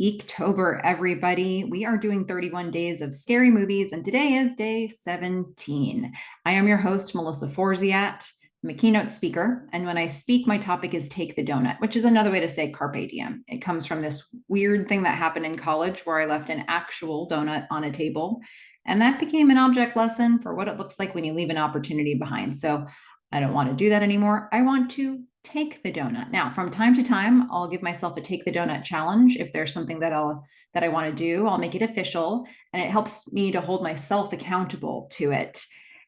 EEKtober, everybody. We are doing 31 days of scary movies, and today is day 17. I am your host, Melissa Forziat. I'm a keynote speaker, and when I speak, my topic is Take the Doughnut, which is another way to say carpe diem. It comes from this weird thing that happened in college where I left an actual donut on a table, and that became an object lesson for what it looks like when you leave an opportunity behind. So I don't want to do that anymore. I want to take the donut. Now, from time to time, I'll give myself a take the donut challenge. If there's something that I want to do, I'll make it official, and it helps me to hold myself accountable to it.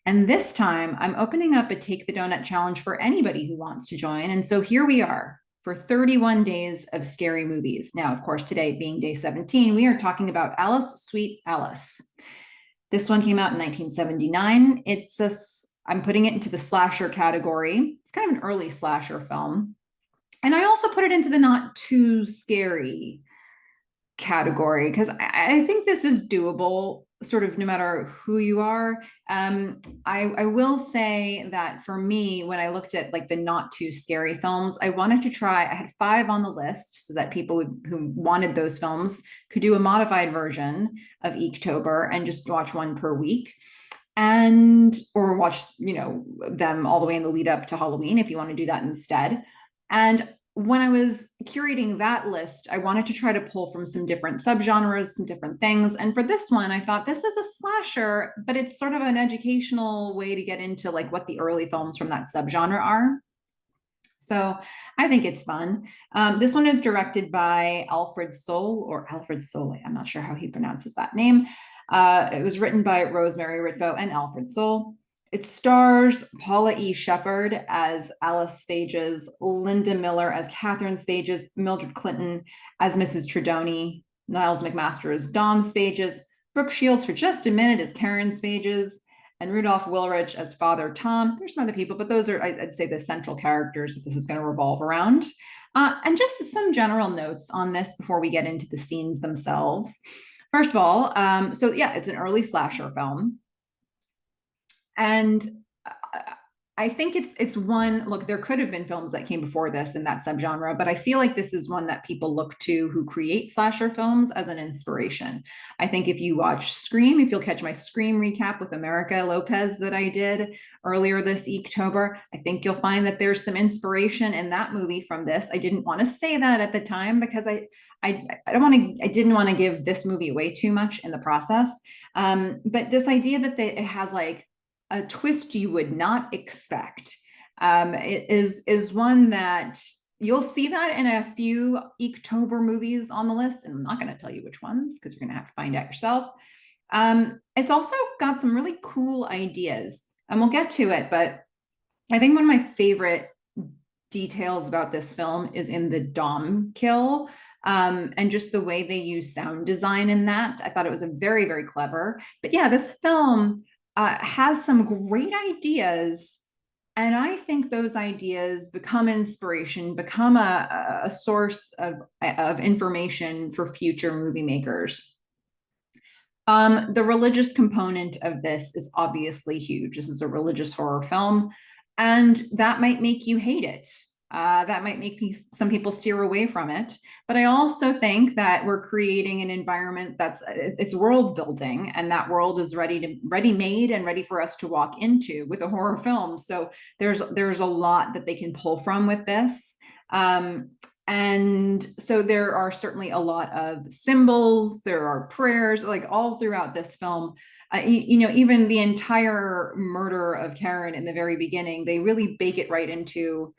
And this time, I'm opening up a take the donut challenge for anybody who wants to join. And so here we are for 31 days of scary movies. Now, of course, today being day 17, we are talking about Alice, Sweet Alice. This one came out in 1979. I'm putting it into the slasher category. It's kind of an early slasher film. And I also put it into the not too scary category because I think this is doable, sort of no matter who you are. I will say that for me, when I looked at like the not too scary films, I wanted to try, I had 5 on the list so that people who wanted those films could do a modified version of EEKtober and just watch one per week. Or watch, them all the way in the lead up to Halloween if you want to do that instead. And when I was curating that list, I wanted to try to pull from some different subgenres, some different things. And for this one, I thought this is a slasher, but it's sort of an educational way to get into like what the early films from that subgenre are. So I think it's fun. This one is directed by Alfred Sole. I'm not sure how he pronounces that name. It was written by Rosemary Ritvo and Alfred Sole. It stars Paula E. Shepard as Alice Spages, Linda Miller as Catherine Spages, Mildred Clinton as Mrs. Tredoni, Niles McMaster as Dom Spages, Brooke Shields for just a minute as Karen Spages, and Rudolph Willrich as Father Tom. There's some other people, but those are, I'd say, the central characters that this is going to revolve around. And just some general notes on this before we get into the scenes themselves. First of all, it's an early slasher film. And I think it's one, look, there could have been films that came before this in that subgenre, but I feel like this is one that people look to who create slasher films as an inspiration. I think if you watch Scream, if you'll catch my Scream recap with America Lopez that I did earlier this EEKtober, I think you'll find that there's some inspiration in that movie from this. I didn't want to say that at the time because I didn't want to give this movie away too much in the process. But this idea that it has like a twist you would not expect is one that you'll see that in a few EEKtober movies on the list, and I'm not going to tell you which ones because you're going to have to find out yourself. It's also got some really cool ideas, and we'll get to it, but I think one of my favorite details about this film is in the Dom kill, and just the way they use sound design in that. I thought it was a very, very clever. But yeah, this film has some great ideas, and I think those ideas become inspiration, become a source of information for future movie makers. The religious component of this is obviously huge. This is a religious horror film, and that might make you hate it. That might make some people steer away from it. But I also think that we're creating an environment it's world building, and that world is ready-made and ready for us to walk into with a horror film. So there's a lot that they can pull from with this. And so there are certainly a lot of symbols, there are prayers, like all throughout this film. Even the entire murder of Karen in the very beginning, they really bake it right into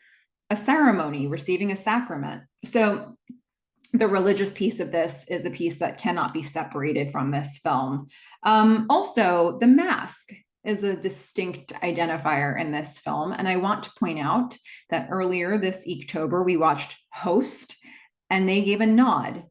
a ceremony, receiving a sacrament. So the religious piece of this is a piece that cannot be separated from this film. Also, the mask is a distinct identifier in this film. And I want to point out that earlier this EEKtober, we watched Host, and they gave a nod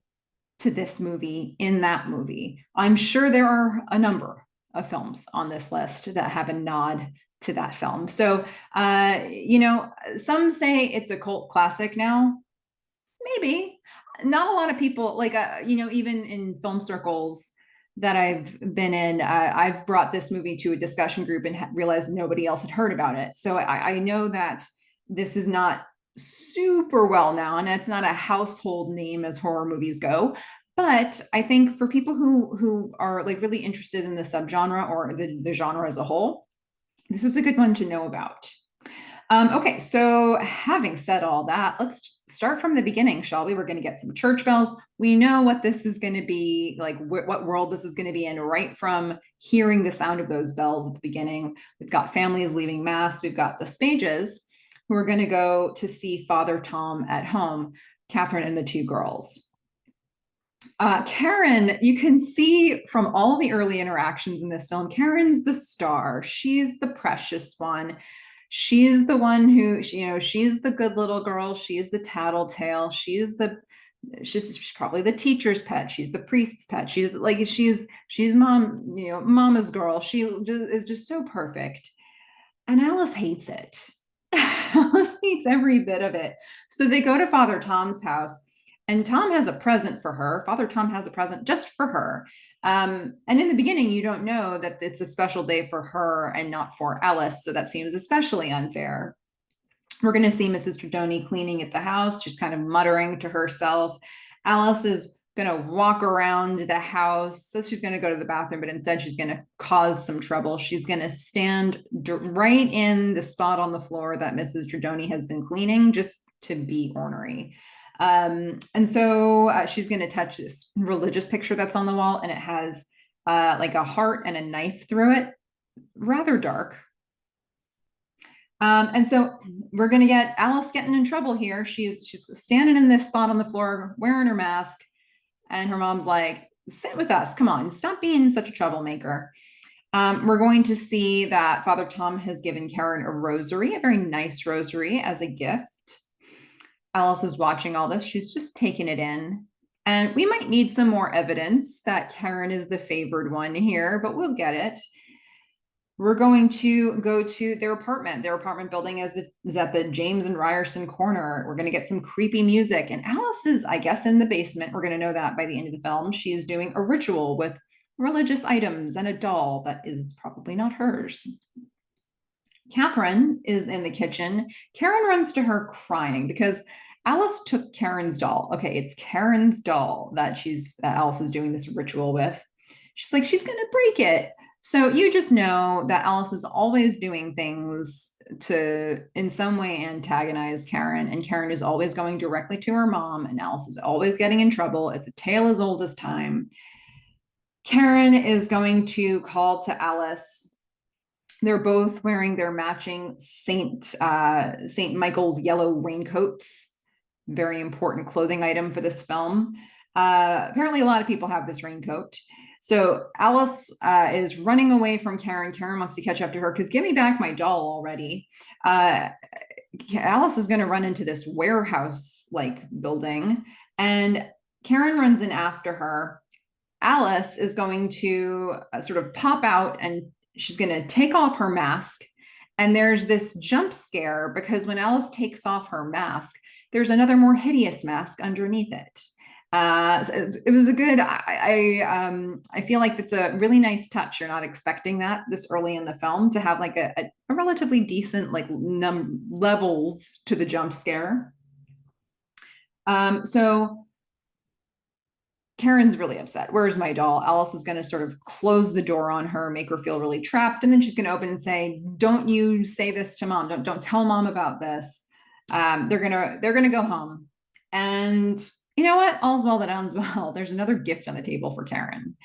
to this movie in that movie. I'm sure there are a number of films on this list that have a nod to that film. So, some say it's a cult classic now. Maybe. Not a lot of people, even in film circles that I've been in, I've brought this movie to a discussion group and realized nobody else had heard about it. So I know that this is not super well known. It's not a household name as horror movies go, But I think for people who are like really interested in the subgenre or the genre as a whole, this is a good one to know about. Okay, so having said all that, let's start from the beginning, shall we? We're going to get some church bells. We know what this is going to be, like what world this is going to be in, right from hearing the sound of those bells at the beginning. We've got families leaving mass. We've got the Spages who are going to go to see Father Tom at home, Catherine and the two girls. Karen, you can see from all the early interactions in this film, Karen's the star. She's the precious one. She's the one who, she's the good little girl. She's the tattletale. She's probably the teacher's pet. She's the priest's pet. She's mama's girl. She is just so perfect. And Alice hates it. Alice hates every bit of it. So they go to Father Tom's house, and Tom has a present for her. Father Tom has a present just for her. And in the beginning, you don't know that it's a special day for her and not for Alice. So that seems especially unfair. We're going to see Mrs. Tredoni cleaning at the house. She's kind of muttering to herself. Alice is going to walk around the house. So she's going to go to the bathroom, but instead she's going to cause some trouble. She's going to stand right in the spot on the floor that Mrs. Tredoni has been cleaning just to be ornery. And so she's going to touch this religious picture that's on the wall, and it has like a heart and a knife through it. Rather dark. And so we're going to get Alice getting in trouble here. She's standing in this spot on the floor wearing her mask, and her mom's like, sit with us. Come on, stop being such a troublemaker. We're going to see that Father Tom has given Karen a rosary, a very nice rosary, as a gift. Alice is watching all this. She's just taking it in. And we might need some more evidence that Karen is the favored one here, but we'll get it. We're going to go to their apartment. Their apartment building is at the James and Ryerson corner. We're going to get some creepy music. And Alice is, I guess, in the basement. We're going to know that by the end of the film. She is doing a ritual with religious items and a doll that is probably not hers. Catherine is in the kitchen. Karen runs to her crying because Alice took Karen's doll. Okay, it's Karen's doll that Alice is doing this ritual with. She's like, she's going to break it. So you just know that Alice is always doing things to, in some way, antagonize Karen. And Karen is always going directly to her mom, and Alice is always getting in trouble. It's a tale as old as time. Karen is going to call to Alice. They're both wearing their matching Saint Michael's yellow raincoats. Very important clothing item for this film. Apparently, a lot of people have this raincoat. So Alice is running away from Karen. Karen wants to catch up to her because give me back my doll already. Alice is going to run into this warehouse-like building, and Karen runs in after her. Alice is going to sort of pop out, and she's going to take off her mask. And there's this jump scare because when Alice takes off her mask, there's another more hideous mask underneath it. It was a good, I feel like it's a really nice touch. You're not expecting that this early in the film to have like a relatively decent like levels to the jump scare. So Karen's really upset. Where's my doll? Alice is going to sort of close the door on her, make her feel really trapped. And then she's going to open and say, don't you say this to mom. Don't tell mom about this. They're going to go home. And you know what? All's well that ends well. There's another gift on the table for Karen.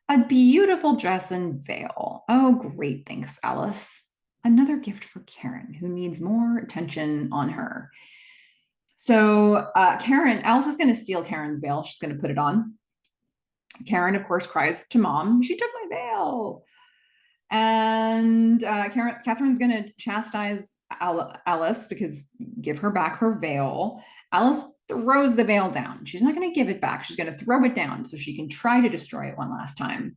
A beautiful dress and veil. Oh, great. Thanks, Alice. Another gift for Karen, who needs more attention on her. So Alice is going to steal Karen's veil. She's going to put it on. Karen, of course, cries to mom, she took my veil. And Catherine's going to chastise Alice because give her back her veil. Alice throws the veil down. She's not going to give it back. She's going to throw it down so she can try to destroy it one last time.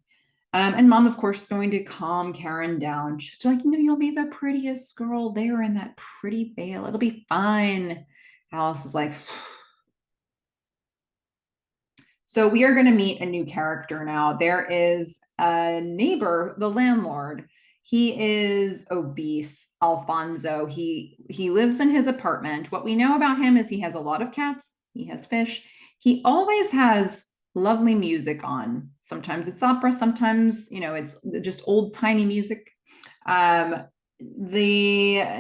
And mom, of course, is going to calm Karen down. She's like, you'll be the prettiest girl there in that pretty veil. It'll be fine. Alice is like, so we are going to meet a new character now. There is a neighbor, the landlord. He is obese, Alfonso. He lives in his apartment. What we know about him is he has a lot of cats. He has fish. He always has lovely music on. Sometimes it's opera, sometimes, it's just old timey music. The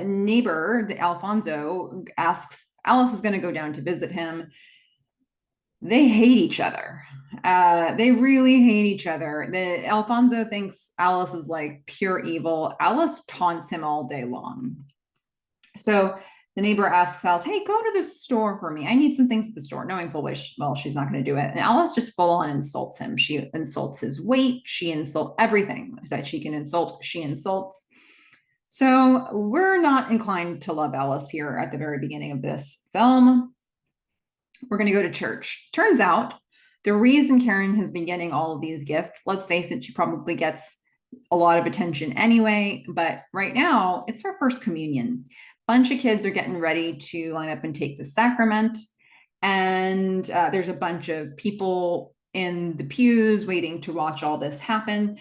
neighbor, the Alfonso, asks Alice is going to go down to visit him. They hate each other. They really hate each other. The Alfonso thinks Alice is like pure evil. Alice taunts him all day long. So the neighbor asks Alice, hey, go to the store for me. I need some things at the store, knowing full well, she's not going to do it. And Alice just full on insults him. She insults his weight. She insults everything that she can insult. She insults. So we're not inclined to love Alice here at the very beginning of this film. We're going to go to church. Turns out the reason Karen has been getting all of these gifts, let's face it, she probably gets a lot of attention anyway, but right now it's her first communion. Bunch of kids are getting ready to line up and take the sacrament. And there's a bunch of people in the pews waiting to watch all this happen.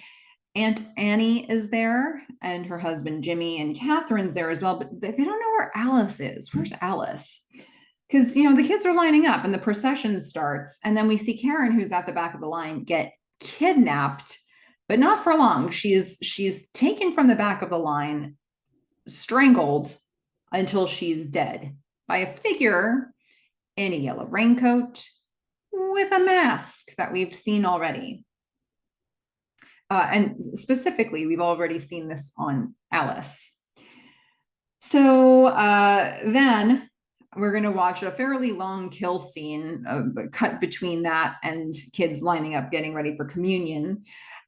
Aunt Annie is there and her husband, Jimmy, and Catherine's there as well, but they don't know where Alice is. Where's Alice? Because, the kids are lining up and the procession starts. And then we see Karen, who's at the back of the line, get kidnapped, but not for long. She's taken from the back of the line, strangled until she's dead by a figure in a yellow raincoat with a mask that we've seen already. And specifically, we've already seen this on Alice. So then we're going to watch a fairly long kill scene, cut between that and kids lining up, getting ready for communion.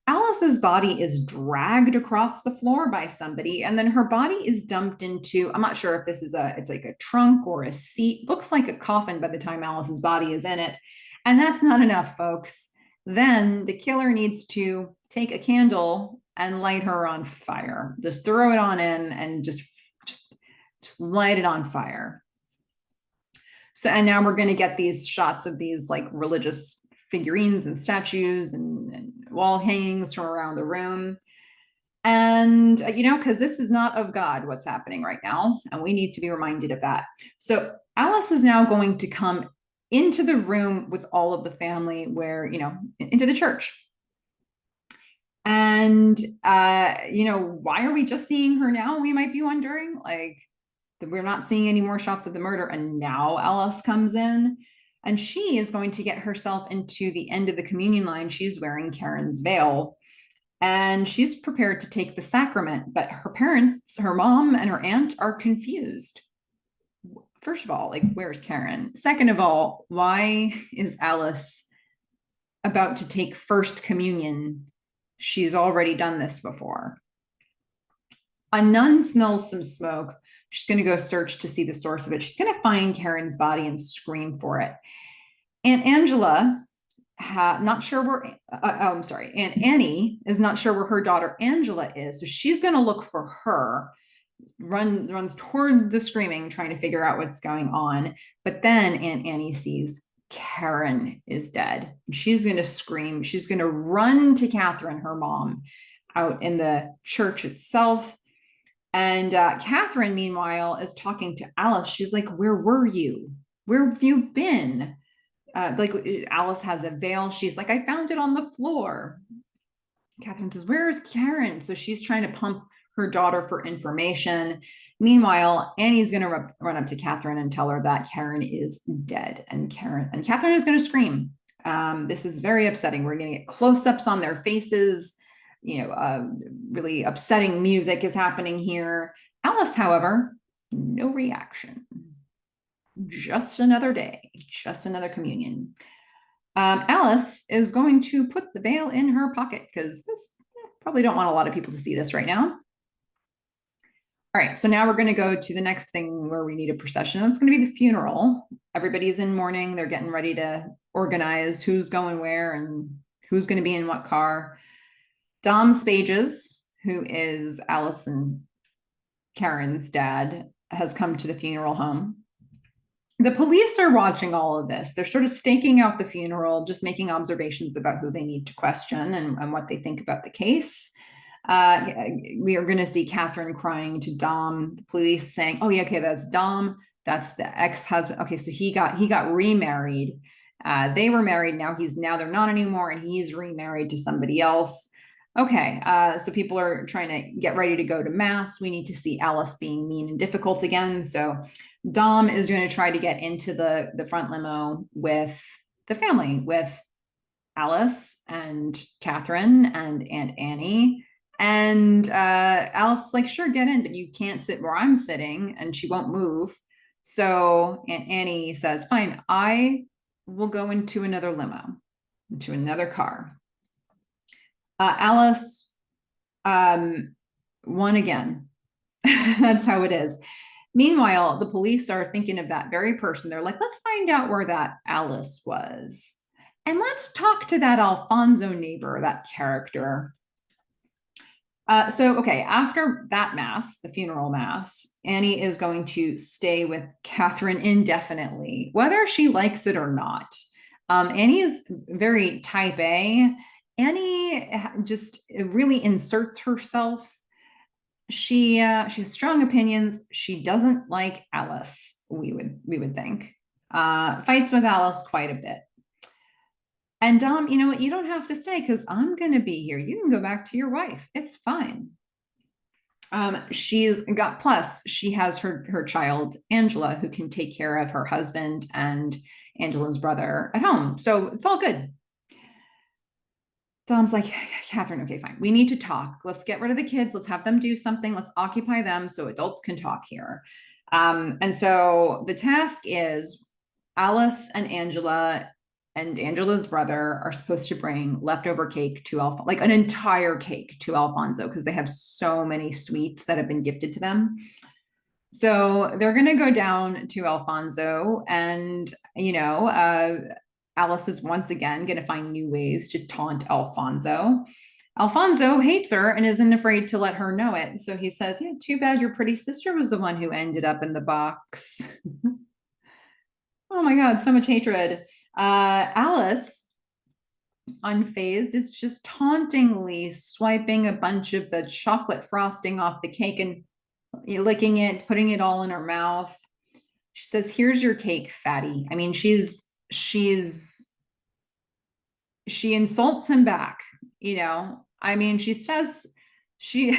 Alice's body is dragged across the floor by somebody, and then her body is dumped into, I'm not sure if this is it's like a trunk or a seat, looks like a coffin by the time Alice's body is in it. And that's not enough, folks. Then the killer needs to take a candle and light her on fire. Just throw it on in and just light it on fire. So, and now we're going to get these shots of these like religious figurines and statues and wall hangings from around the room. And, because this is not of God, what's happening right now. And we need to be reminded of that. So Alice is now going to come into the room with all of the family where, into the church. And, why are we just seeing her now? We might be wondering, like, we're not seeing any more shots of the murder. And now Alice comes in and she is going to get herself into the end of the communion line. She's wearing Karen's veil and she's prepared to take the sacrament, but her parents, her mom and her aunt are confused. First of all, like, where's Karen? Second of all, why is Alice about to take first communion? She's already done this before. A nun smells some smoke. She's going to go search to see the source of it. She's going to find Karen's body and scream for it. Aunt Angela, not sure where, Aunt Annie is not sure where her daughter Angela is. So she's going to look for her, runs toward the screaming, trying to figure out what's going on. But then Aunt Annie sees Karen is dead. She's going to scream. She's going to run to Catherine, her mom, out in the church itself. And Catherine, meanwhile, is talking to Alice. She's like, where were you? Where have you been? Like, Alice has a veil. She's like, I found it on the floor. Catherine says, where is Karen? So she's trying to pump her daughter for information. Meanwhile, Annie's going to run up to Catherine and tell her that Karen is dead. And Catherine is going to scream. This is very upsetting. We're going to get close-ups on their faces. Really upsetting music is happening here. Alice, however, no reaction. Just another day, just another communion. Alice is going to put the veil in her pocket because this probably don't want a lot of people to see this right now. All right, so now we're going to go to the next thing where we need a procession. That's going to be the funeral. Everybody's in mourning. They're getting ready to organize who's going where and who's going to be in what car. Dom Spages, who is Alice and Karen's dad, has come to the funeral home. The police are watching all of this. They're sort of staking out the funeral, just making observations about who they need to question and what they think about the case. We are going to see Catherine crying to Dom, the police saying, oh yeah, okay, that's Dom. That's the ex-husband. Okay, so he got remarried. They were married. Now they're not anymore, and he's remarried to somebody else. Okay, so people are trying to get ready to go to mass. We need to see Alice being mean and difficult again. So Dom is going to try to get into the front limo with the family, with Alice and Catherine and Aunt Annie. And Alice is like, sure, get in, but you can't sit where I'm sitting. And she won't move. So Aunt Annie says, fine, I will go into another limo, into another car. Alice won again. That's how it is. Meanwhile, the police are thinking of that very person. They're like, let's find out where that Alice was. And let's talk to that Alfonso neighbor, that character. Okay, after that mass, the funeral mass, Annie is going to stay with Catherine indefinitely, whether she likes it or not. Annie is very type A. Annie just really inserts herself. She has strong opinions. She doesn't like Alice, we would think. Fights with Alice quite a bit. And Dom, you know what? You don't have to stay because I'm going to be here. You can go back to your wife. It's fine. She's got, plus she has her child, Angela, who can take care of her husband and Angela's brother at home. So it's all good. Dom's like, Catherine, okay, fine. We need to talk. Let's get rid of the kids. Let's have them do something. Let's occupy them so adults can talk here. And so the task is Alice and Angela's brother are supposed to bring leftover cake to Alfonso, like an entire cake to Alfonso, because they have so many sweets that have been gifted to them. So they're going to go down to Alfonso, and, Alice is once again going to find new ways to taunt Alfonso. Alfonso hates her and isn't afraid to let her know it. So he says, yeah, too bad your pretty sister was the one who ended up in the box. Oh my God, so much hatred. Alice, unfazed, is just tauntingly swiping a bunch of the chocolate frosting off the cake and licking it, putting it all in her mouth. She says, here's your cake, fatty. I mean, she insults him back, I mean, she says she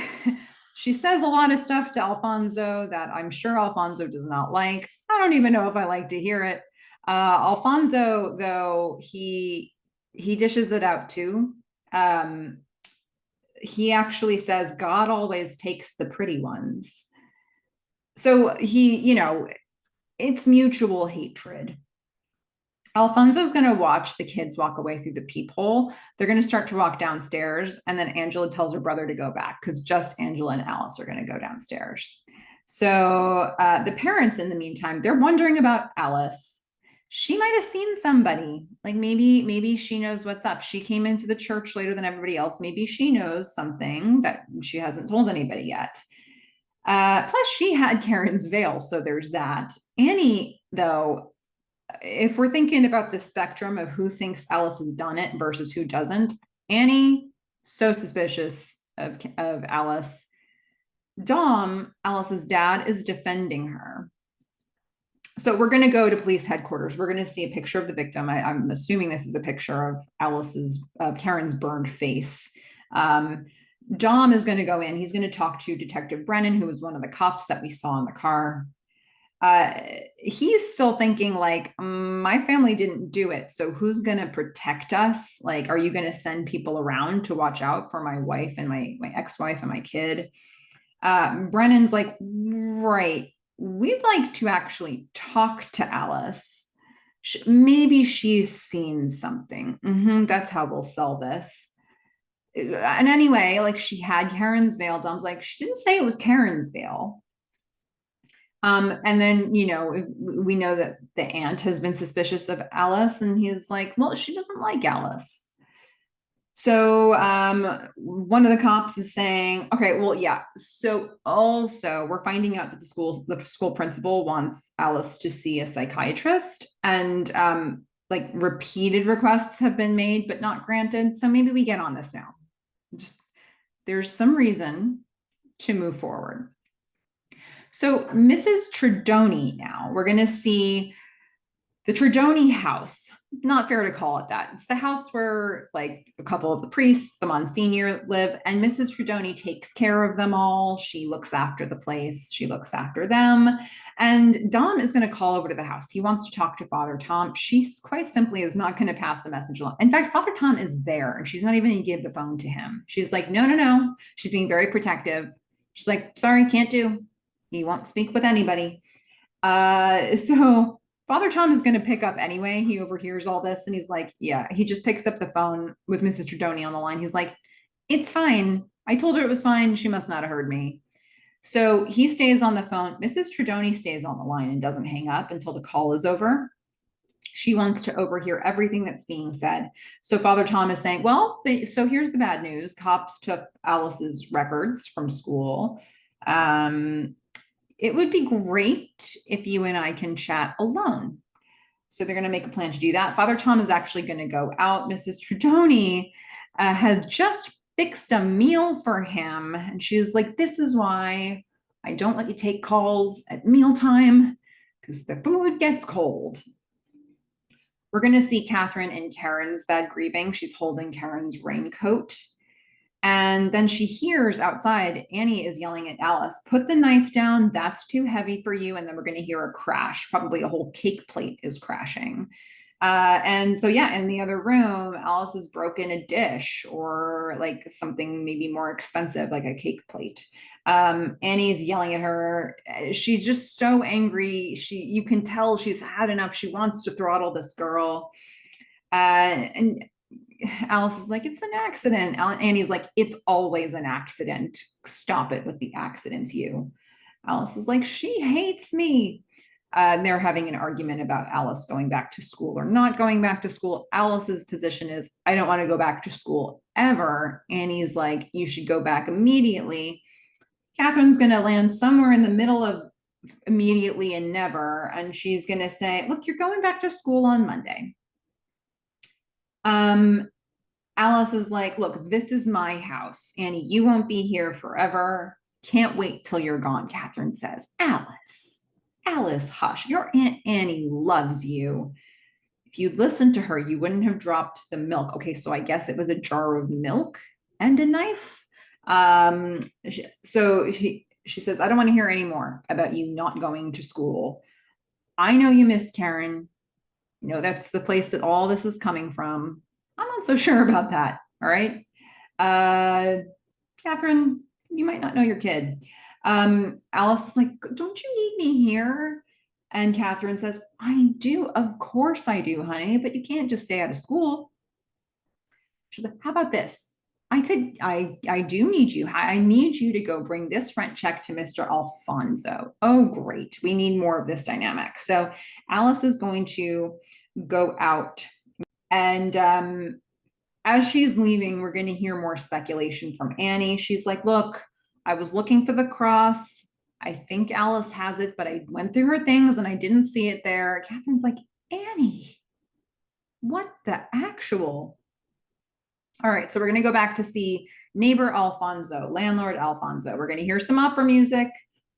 says a lot of stuff to Alfonso that I'm sure Alfonso does not like. I don't even know if I like to hear it. Alfonso, though, he dishes it out too. He actually says God always takes the pretty ones. So it's mutual hatred. Alfonso's going to watch the kids walk away through the peephole. They're going to start to walk downstairs, and then Angela tells her brother to go back because just Angela and Alice are going to go downstairs. So the parents, in the meantime, they're wondering about Alice. She might have seen somebody, like maybe she knows what's up. She came into the church later than everybody else. Maybe she knows something that she hasn't told anybody yet. Plus, she had Karen's veil, so there's that. Annie, though, if we're thinking about the spectrum of who thinks Alice has done it versus who doesn't, Annie, so suspicious of Alice. Dom, Alice's dad, is defending her. So we're going to go to police headquarters. We're going to see a picture of the victim. I'm assuming this is a picture of Karen's burned face. Dom is going to go in. He's going to talk to Detective Brennan, who was one of the cops that we saw in the car. He's still thinking like, my family didn't do it, so who's going to protect us? Like, are you going to send people around to watch out for my wife and my ex-wife and my kid? Brennan's like, right, we'd like to actually talk to Alice. Maybe she's seen something. That's how we'll sell this. And anyway, like, she had Karen's veil. Dom's like, she didn't say it was Karen's veil. And then, we know that the aunt has been suspicious of Alice, and he's like, well, she doesn't like Alice. So one of the cops is saying, okay, well, yeah. So also we're finding out that the school principal wants Alice to see a psychiatrist, and like repeated requests have been made, but not granted. So maybe we get on this now. There's some reason to move forward. So Mrs. Tredoni now, we're going to see The Tredoni house, not fair to call it that. It's the house where like a couple of the priests, the Monsignor live, and Mrs. Tredoni takes care of them all. She looks after the place. She looks after them. And Dom is going to call over to the house. He wants to talk to Father Tom. She quite simply is not going to pass the message along. In fact, Father Tom is there and she's not even going to give the phone to him. She's like, no, no, no. She's being very protective. She's like, sorry, can't do. He won't speak with anybody. So Father Tom is going to pick up anyway. He overhears all this and he's like, yeah, he just picks up the phone with Mrs. Tredoni on the line. He's like, it's fine. I told her it was fine. She must not have heard me. So he stays on the phone. Mrs. Tredoni stays on the line and doesn't hang up until the call is over. She wants to overhear everything that's being said. So Father Tom is saying, well, so here's the bad news. Cops took Alice's records from school. It would be great if you and I can chat alone. So they're going to make a plan to do that. Father Tom is actually going to go out. Mrs. Tredoni has just fixed a meal for him. And she's like, this is why I don't let you take calls at mealtime, because the food gets cold. We're going to see Catherine in Karen's bed grieving. She's holding Karen's raincoat. And then she hears outside, Annie is yelling at Alice, put the knife down, that's too heavy for you. And then we're going to hear a crash, probably a whole cake plate is crashing. And so, yeah, in the other room, Alice has broken a dish or like something maybe more expensive, like a cake plate. Annie's yelling at her. She's just so angry. You can tell she's had enough. She wants to throttle this girl. And Alice is like, it's an accident. Annie's like, it's always an accident. Stop it with the accidents, you. Alice is like, she hates me. They're having an argument about Alice going back to school or not going back to school. Alice's position is, I don't want to go back to school ever. Annie's like, you should go back immediately. Catherine's going to land somewhere in the middle of immediately and never. And she's going to say, look, you're going back to school on Monday. Alice is like, look, this is my house. Annie, you won't be here forever. Can't wait till you're gone, Catherine says. Alice, hush. Your Aunt Annie loves you. If you'd listened to her, you wouldn't have dropped the milk. Okay, so I guess it was a jar of milk and a knife. So she says, I don't want to hear any more about you not going to school. I know you missed Karen. You know, that's the place that all this is coming from. I'm not so sure about that. All right. Catherine, you might not know your kid. Alice is like, don't you need me here? And Catherine says, I do. Of course I do, honey, but you can't just stay out of school. She's like, how about this? I do need you. I need you to go bring this rent check to Mr. Alfonso. Oh, great. We need more of this dynamic. So Alice is going to go out. And as she's leaving, we're going to hear more speculation from Annie. She's like, look, I was looking for the cross. I think Alice has it, but I went through her things and I didn't see it there. Catherine's like, Annie, what the actual? All right, so we're going to go back to see neighbor Alfonso, landlord Alfonso. We're going to hear some opera music.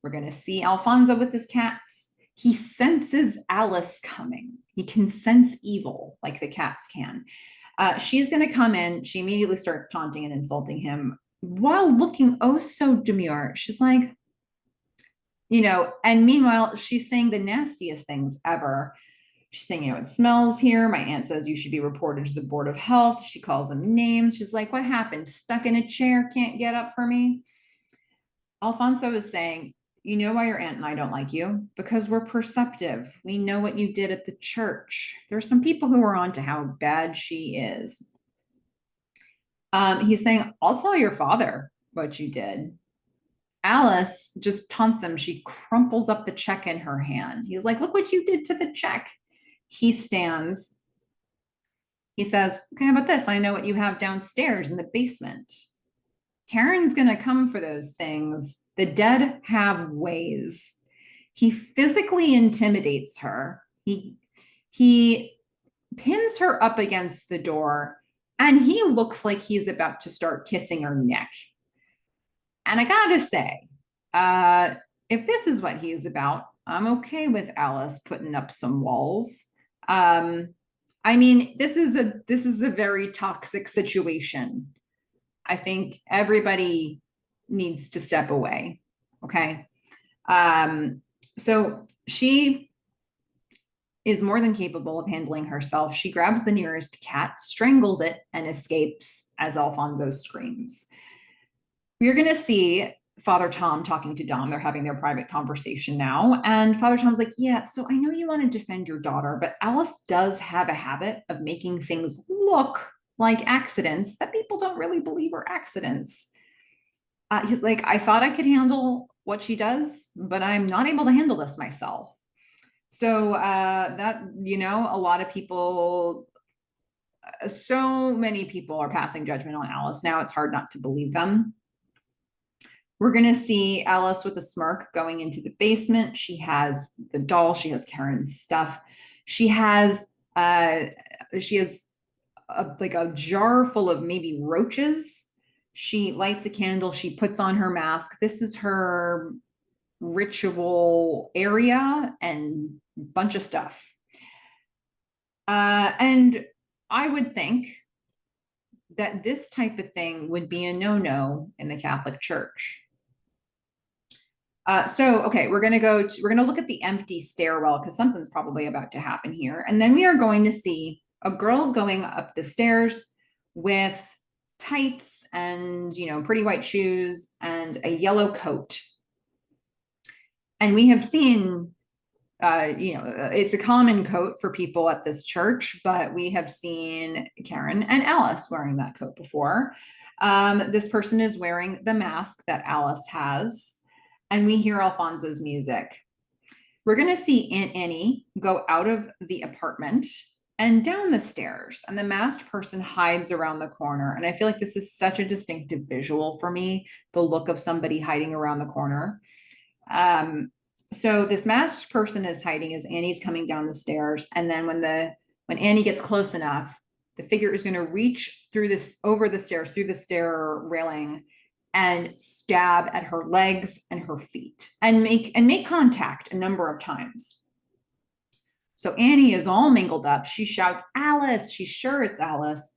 We're going to see Alfonso with his cats. He senses Alice coming. He can sense evil like the cats can. She's going to come in. She immediately starts taunting and insulting him while looking oh so demure. She's like, you know, and meanwhile, she's saying the nastiest things ever. She's saying, you know, it smells here. My aunt says you should be reported to the Board of Health. She calls them names. She's like, what happened? Stuck in a chair, can't get up for me? Alfonso is saying, you know why your aunt and I don't like you? Because we're perceptive. We know what you did at the church. There's some people who are on to how bad she is. He's saying, I'll tell your father what you did. Alice just taunts him. She crumples up the check in her hand. He's like, look what you did to the check. He stands. He says, okay, how about this? I know what you have downstairs in the basement. Karen's going to come for those things. The dead have ways. He physically intimidates her. He pins her up against the door, and he looks like he's about to start kissing her neck. And I gotta say, if this is what he's about, I'm okay with Alice putting up some walls. I mean, this is a very toxic situation. I think everybody needs to step away. Okay. So she is more than capable of handling herself. She grabs the nearest cat, strangles it, and escapes as Alfonso screams. You're going to see Father Tom talking to Dom. They're having their private conversation now. And Father Tom's like, yeah, so I know you want to defend your daughter, but Alice does have a habit of making things look like accidents that people don't really believe are accidents. He's like, I thought I could handle what she does, but I'm not able to handle this myself. So that, a lot of people, so many people are passing judgment on Alice now. It's hard not to believe them. We're going to see Alice with a smirk going into the basement. She has the doll. She has Karen's stuff. She has like a jar full of maybe roaches. She lights a candle. She puts on her mask. This is her ritual area and bunch of stuff. And I would think that this type of thing would be a no-no in the Catholic Church. Okay, we're going to look at the empty stairwell because something's probably about to happen here. And then we are going to see a girl going up the stairs with tights and, pretty white shoes and a yellow coat. And we have seen, it's a common coat for people at this church, but we have seen Karen and Alice wearing that coat before. This person is wearing the mask that Alice has. And we hear Alfonso's music. We're going to see Aunt Annie go out of the apartment and down the stairs, and the masked person hides around the corner. And I feel like this is such a distinctive visual for me, the look of somebody hiding around the corner. So this masked person is hiding as Annie's coming down the stairs. And then when Annie gets close enough, the figure is going to reach over the stairs, through the stair railing, and stab at her legs and her feet and make contact a number of times. So Annie is all mingled up. She shouts, Alice. She's sure it's Alice.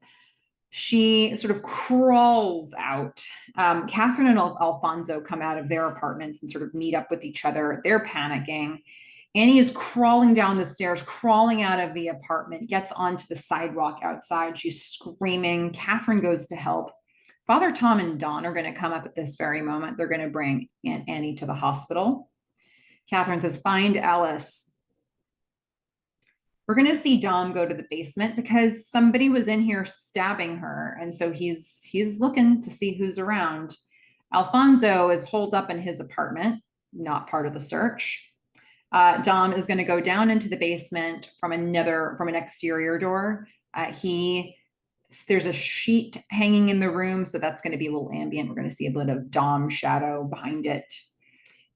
She sort of crawls out. Catherine and Alfonso come out of their apartments and sort of meet up with each other. They're panicking. Annie is crawling down the stairs, crawling out of the apartment, gets onto the sidewalk outside. She's screaming. Catherine goes to help. Father Tom and Don are going to come up at this very moment. They're going to bring Aunt Annie to the hospital. Catherine says, find Alice. We're going to see Dom go to the basement because somebody was in here stabbing her. And so he's looking to see who's around. Alfonso is holed up in his apartment, not part of the search. Dom is going to go down into the basement from an exterior door. There's a sheet hanging in the room, so that's going to be a little ambient. We're going to see a bit of Dom shadow behind it.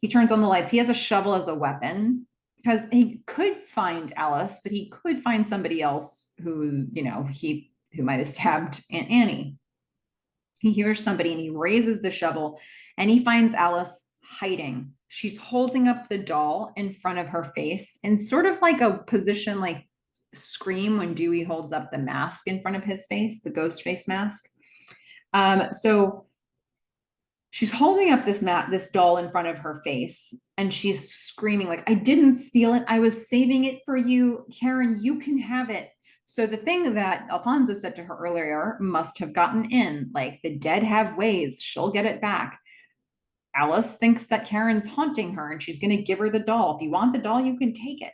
He turns on the lights. He has a shovel as a weapon because he could find Alice, but he could find somebody else who might have stabbed Aunt Annie. He hears somebody and he raises the shovel and he finds Alice hiding. She's holding up the doll in front of her face in sort of like a position like Scream when Dewey holds up the mask in front of his face, the ghost face mask. So she's holding up this doll in front of her face and she's screaming like, I didn't steal it. I was saving it for you. Karen, you can have it. So the thing that Alfonso said to her earlier must have gotten in, like the dead have ways, she'll get it back. Alice thinks that Karen's haunting her and she's going to give her the doll. If you want the doll, you can take it.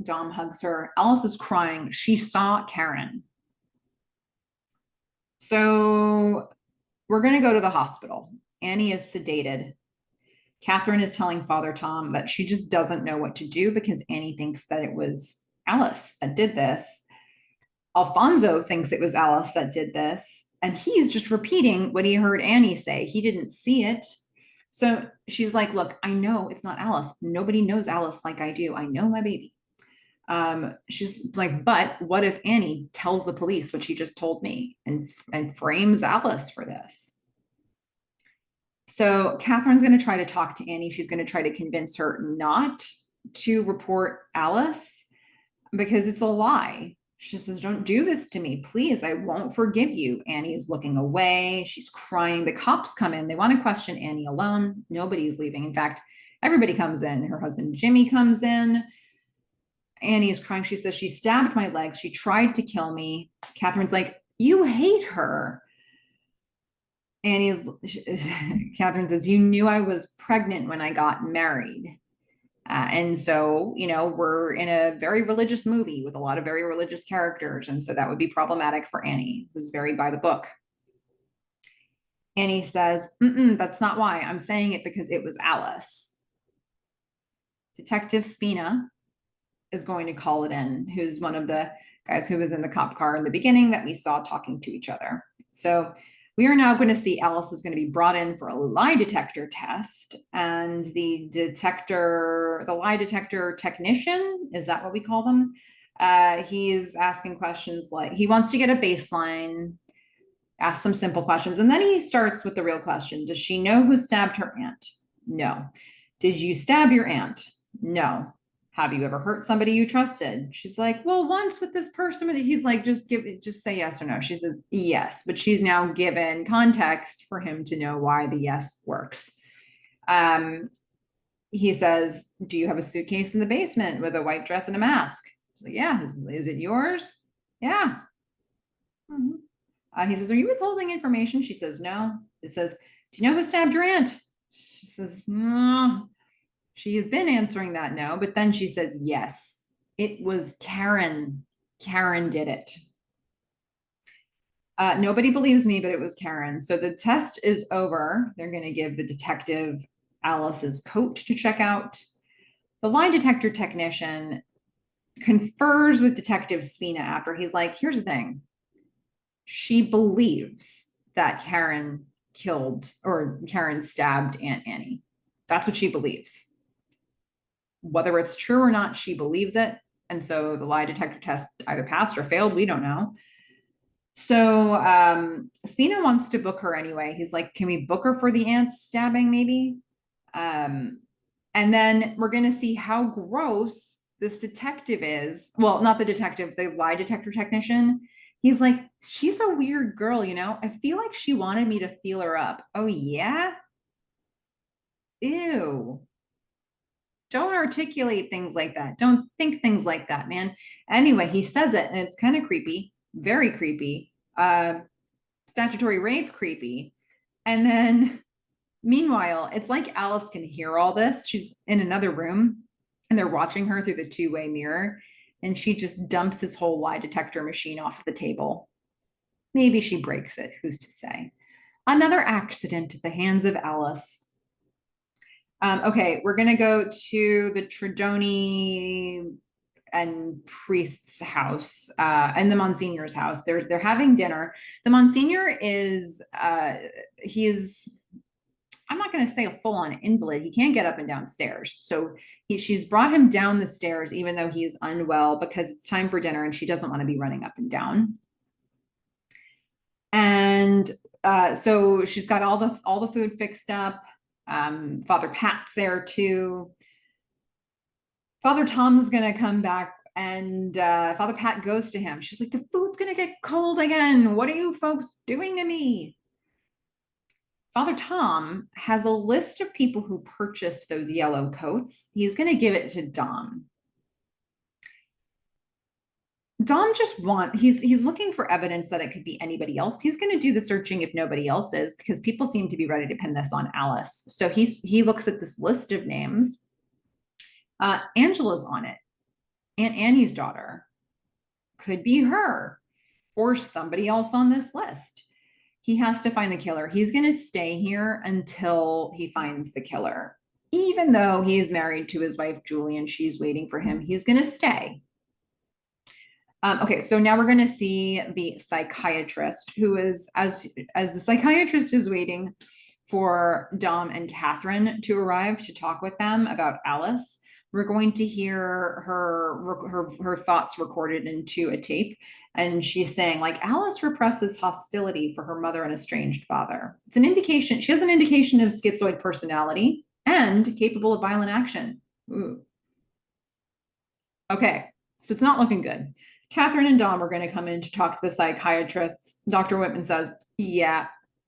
Dom hugs her. Alice is crying. She saw Karen. So we're going to go to the hospital. Annie is sedated. Catherine is telling Father Tom that she just doesn't know what to do because Annie thinks that it was Alice that did this. Alfonso thinks it was Alice that did this. And he's just repeating what he heard Annie say. He didn't see it. So she's like, look, I know it's not Alice. Nobody knows Alice like I do. I know my baby. She's like, but what if Annie tells the police what she just told me and frames Alice for this? So Catherine's going to try to talk to Annie. She's going to try to convince her not to report Alice. because it's a lie. She says, don't do this to me, please. I won't forgive you. Annie's looking away. She's crying. The cops come in. They want to question Annie alone. Nobody's leaving. In fact, everybody comes in. Her husband, Jimmy, comes in. Annie is crying. She says, she stabbed my legs. She tried to kill me. Catherine's like, you hate her. Catherine says, you knew I was pregnant when I got married. And so, we're in a very religious movie with a lot of very religious characters. And so that would be problematic for Annie, who's very by the book. Annie says, that's not why. I'm saying it because it was Alice. Detective Spina is going to call it in, who's one of the guys who was in the cop car in the beginning that we saw talking to each other. So we are now going to see Alice is going to be brought in for a lie detector test, and the lie detector technician, is that what we call them? He's asking questions like, he wants to get a baseline, ask some simple questions, and then he starts with the real question. Does she know who stabbed her aunt? No. Did you stab your aunt? No. Have you ever hurt somebody you trusted? She's like, well, once with this person. He's like, just say yes or no. She says yes, but she's now given context for him to know why the yes works. He says, do you have a suitcase in the basement with a white dress and a mask? Like, yeah. Is it yours? Yeah. He says, are you withholding information? She says, no. It says, do you know who stabbed your aunt? She says, no. She has been answering that no, but then she says, yes, it was Karen. Karen did it. Nobody believes me, but it was Karen. So the test is over. They're going to give the detective Alice's coat to check out. The lie detector technician confers with Detective Spina after he's like, here's the thing. She believes that Karen stabbed Aunt Annie. That's what she believes. Whether it's true or not, she believes it. And so the lie detector test either passed or failed. We don't know. So Spina wants to book her anyway. He's like, can we book her for the aunt stabbing maybe? And then we're going to see how gross this detective is. Well, not the detective, the lie detector technician. He's like, she's a weird girl, I feel like she wanted me to feel her up. Oh, yeah? Ew. Don't articulate things like that. Don't think things like that, man. Anyway, he says it, and it's kind of creepy, very creepy. Statutory rape, creepy. And then, meanwhile, it's like Alice can hear all this. She's in another room, and they're watching her through the two-way mirror, and she just dumps his whole lie detector machine off the table. Maybe she breaks it. Who's to say? Another accident at the hands of Alice. Okay, we're going to go to the Tredoni and priest's house and the Monsignor's house. They're having dinner. The Monsignor is I'm not going to say a full-on invalid. He can't get up and down stairs. So she's brought him down the stairs, even though he's unwell, because it's time for dinner and she doesn't want to be running up and down. And so she's got all the food fixed up. Father Pat's there too. Father Tom's gonna come back, and Father Pat goes to him. She's like, the food's gonna get cold again. What are you folks doing to me? Father Tom has a list of people who purchased those yellow coats. He's gonna give it to Dom. Dom he's looking for evidence that it could be anybody else. He's going to do the searching if nobody else is, because people seem to be ready to pin this on Alice. So he looks at this list of names. Angela's on it. Aunt Annie's daughter. Could be her or somebody else on this list. He has to find the killer. He's going to stay here until he finds the killer. Even though he is married to his wife, Julie, and she's waiting for him, he's going to stay. Okay, so now we're going to see the psychiatrist, who is, as the psychiatrist is waiting for Dom and Catherine to arrive to talk with them about Alice, we're going to hear her thoughts recorded into a tape. And she's saying, like, Alice represses hostility for her mother and estranged father. It's an indication, she has an indication of schizoid personality and capable of violent action. Ooh. Okay, So it's not looking good. Catherine and Dom are going to come in to talk to the psychiatrists. Dr. Whitman says, yeah,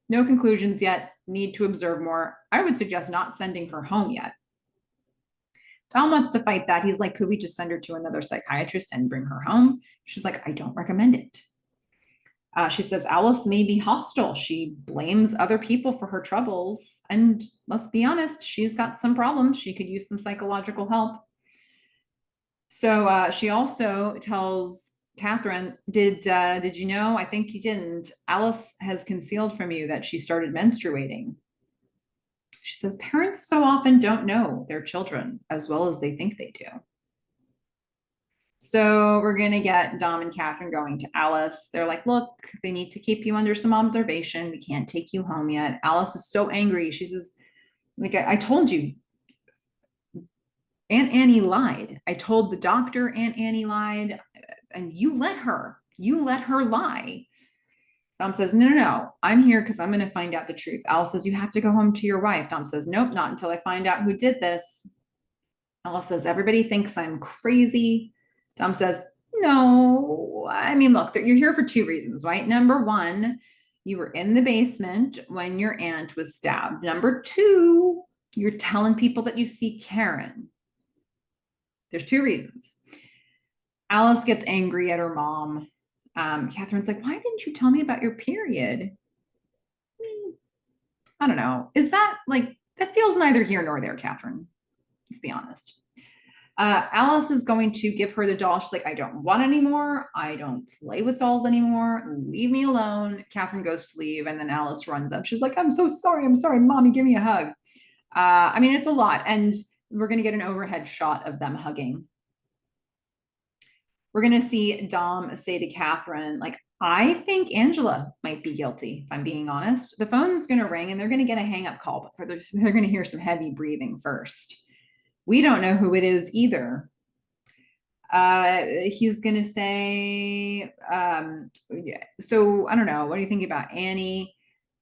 no conclusions yet, need to observe more. I would suggest not sending her home yet. Tom wants to fight that. He's like, could we just send her to another psychiatrist and bring her home? She's like, I don't recommend it. She says Alice may be hostile. She blames other people for her troubles. And let's be honest, she's got some problems. She could use some psychological help. So she also tells Catherine, did you know? I think you didn't. Alice has concealed from you that she started menstruating. She says parents so often don't know their children as well as they think they do. So we're going to get Dom and Catherine going to Alice. They're like, look, they need to keep you under some observation. We can't take you home yet. Alice is so angry. She says, like, I told you, Aunt Annie lied. I told the doctor Aunt Annie lied, and you let her lie. Dom says, no, I'm here because I'm going to find out the truth. Alice says, you have to go home to your wife. Dom says, nope, not until I find out who did this. Alice says, everybody thinks I'm crazy. Dom says, no, I mean, look, you're here for two reasons, right? Number one, you were in the basement when your aunt was stabbed. Number two, you're telling people that you see Karen. There's two reasons. Alice gets angry at her mom. Catherine's like, why didn't you tell me about your period? I don't know. Is that like, that feels neither here nor there, Catherine. Let's be honest. Alice is going to give her the doll. She's like, I don't want any more. I don't play with dolls anymore. Leave me alone. Catherine goes to leave, and then Alice runs up. She's like, I'm so sorry. I'm sorry. Mommy, give me a hug. I mean, it's a lot. And we're going to get an overhead shot of them hugging. We're going to see Dom say to Catherine, like, I think Angela might be guilty, if I'm being honest. The phone's going to ring, and they're going to get a hang-up call, but they're going to hear some heavy breathing first. We don't know who it is either. He's going to say, so I don't know. What do you think about Annie?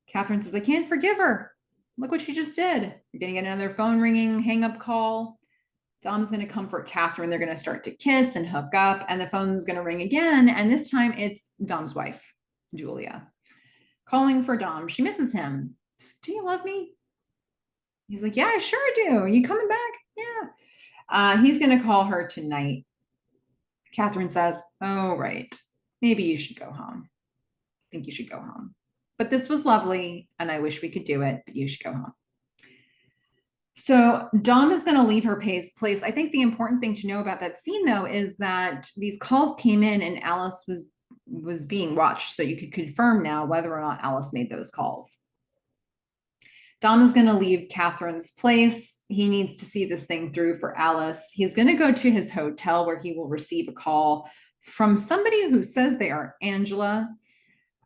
Catherine says, I can't forgive her. Look what she just did. You're going to get another phone ringing, hang up call. Dom's going to comfort Catherine. They're going to start to kiss and hook up, and the phone's going to ring again. And this time it's Dom's wife, Julia, calling for Dom. She misses him. Do you love me? He's like, yeah, I sure do. Are you coming back? Yeah. He's going to call her tonight. Catherine says, oh, right. Maybe you should go home. I think you should go home. But this was lovely, and I wish we could do it, but you should go home. So Dom is going to leave her place. I think the important thing to know about that scene, though, is that these calls came in and Alice was being watched. So you could confirm now whether or not Alice made those calls. Dom is going to leave Catherine's place. He needs to see this thing through for Alice. He's going to go to his hotel where he will receive a call from somebody who says they are Angela.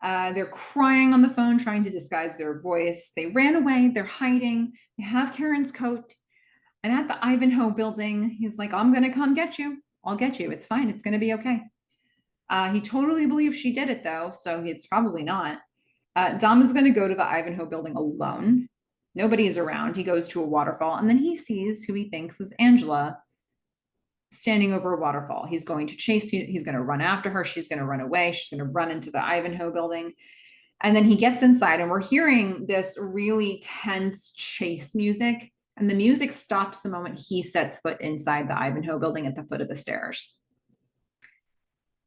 They're crying on the phone, trying to disguise their voice. They ran away. They're hiding. They have Karen's coat. And at the Ivanhoe building, he's like, I'm going to come get you. I'll get you. It's fine. It's going to be okay. He totally believes she did it, though, so it's probably not. Dom is going to go to the Ivanhoe building alone. Nobody is around. He goes to a waterfall, and then he sees who he thinks is Angela standing over a waterfall. He's going to chase you. He's going to run after her. She's going to run away. She's going to run into the Ivanhoe building. And then he gets inside, and we're hearing this really tense chase music. And the music stops the moment he sets foot inside the Ivanhoe building at the foot of the stairs.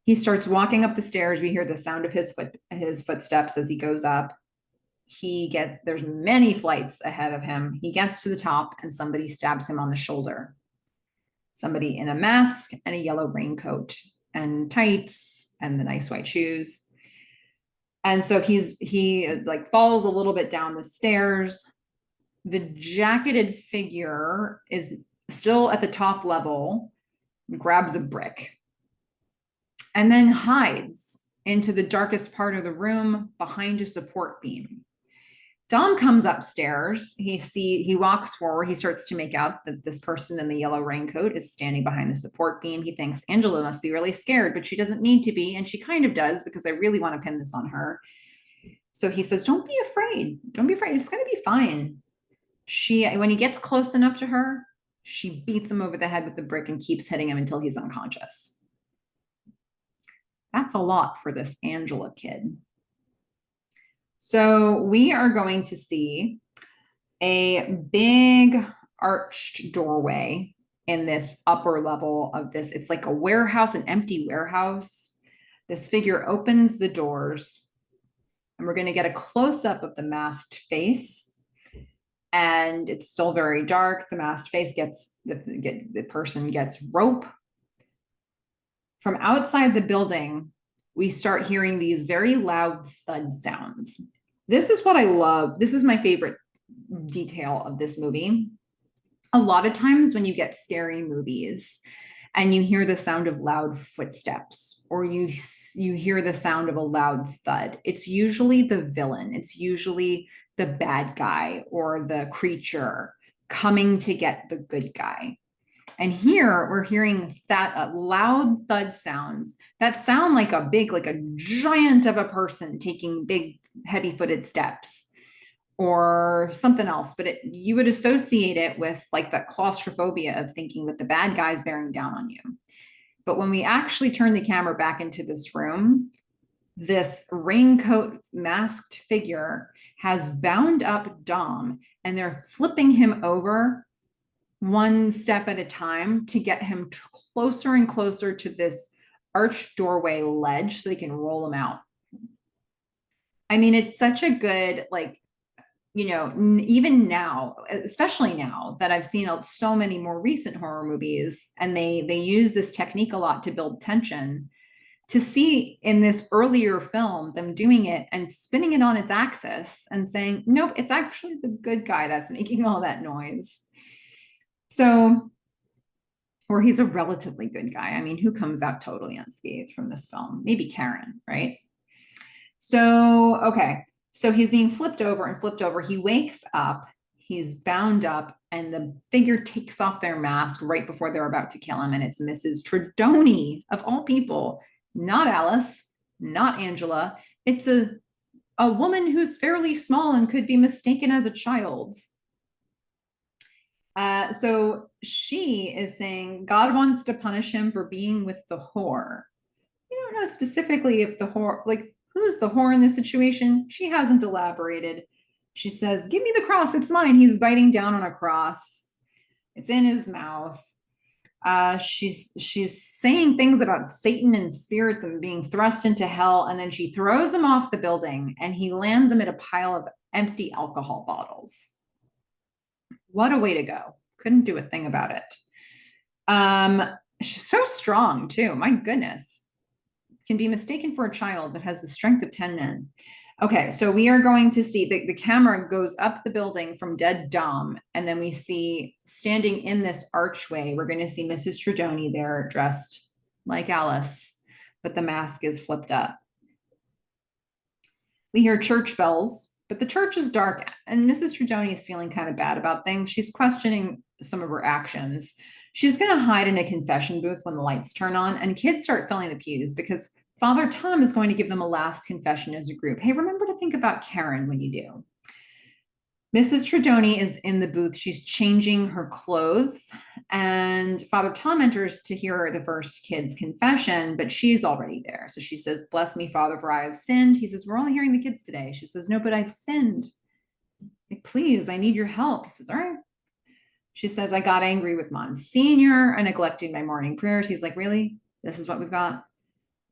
He starts walking up the stairs. We hear the sound of his footsteps as he goes up. There's many flights ahead of him. He gets to the top, and somebody stabs him on the shoulder. Somebody in a mask and a yellow raincoat and tights and the nice white shoes. And so he like falls a little bit down the stairs. The jacketed figure is still at the top level, grabs a brick, and then hides into the darkest part of the room behind a support beam. Dom comes upstairs. He walks forward. He starts to make out that this person in the yellow raincoat is standing behind the support beam. He thinks Angela must be really scared, but she doesn't need to be. And she kind of does, because I really want to pin this on her. So he says, don't be afraid. Don't be afraid. It's going to be fine. When he gets close enough to her, she beats him over the head with the brick and keeps hitting him until he's unconscious. That's a lot for this Angela kid. So we are going to see a big arched doorway in this upper level of this. It's like a warehouse, an empty warehouse. This figure opens the doors, and we're going to get a close-up of the masked face. And it's still very dark. The masked face gets, the person gets rope. From outside the building, we start hearing these very loud thud sounds. This is what I love. This is my favorite detail of this movie. A lot of times when you get scary movies and you hear the sound of loud footsteps, or you hear the sound of a loud thud, it's usually the villain. It's usually the bad guy or the creature coming to get the good guy. And here we're hearing that loud thud sounds that sound like a giant of a person taking big, heavy-footed steps or something else. But you would associate it with like that claustrophobia of thinking that the bad guy's bearing down on you. But when we actually turn the camera back into this room, this raincoat masked figure has bound up Dom, and they're flipping him over one step at a time to get him closer and closer to this arched doorway ledge so they can roll him out. I mean, it's such a good, like, you know, even now, especially now that I've seen so many more recent horror movies, and they use this technique a lot to build tension, to see in this earlier film them doing it and spinning it on its axis and saying, nope, it's actually the good guy that's making all that noise. So, or he's a relatively good guy. I mean, who comes out totally unscathed from this film? Maybe Karen, right? So, okay. So he's being flipped over and flipped over. He wakes up, he's bound up, and the figure takes off their mask right before they're about to kill him. And it's Mrs. Tredoni, of all people, not Alice, not Angela. It's a woman who's fairly small and could be mistaken as a child. So she is saying God wants to punish him for being with the whore. You don't know specifically if the whore, like, who's the whore in this situation? She hasn't elaborated. She says, give me the cross, it's mine. He's biting down on a cross. It's in his mouth. She's saying things about Satan and spirits and being thrust into hell, and then she throws him off the building, and he lands amid a pile of empty alcohol bottles. What a way to go. Couldn't do a thing about it. She's so strong too. My goodness. Can be mistaken for a child, but has the strength of 10 men. Okay, so we are going to see the camera goes up the building from dead Dom, and then we see standing in this archway, we're going to see Mrs. Tredoni there dressed like Alice, but the mask is flipped up. We hear church bells, but the church is dark, and Mrs. Tredoni is feeling kind of bad about things. She's questioning some of her actions. She's going to hide in a confession booth when the lights turn on, and kids start filling the pews because Father Tom is going to give them a last confession as a group. Hey, remember to think about Karen when you do. Mrs. Tredoni is in the booth. She's changing her clothes, and Father Tom enters to hear the first kid's confession, but she's already there. So she says, bless me, Father, for I have sinned. He says, we're only hearing the kids today. She says, no, but I've sinned. Like, please, I need your help. He says, all right. She says, I got angry with Monsignor. I neglected my morning prayers. He's like, really? This is what we've got?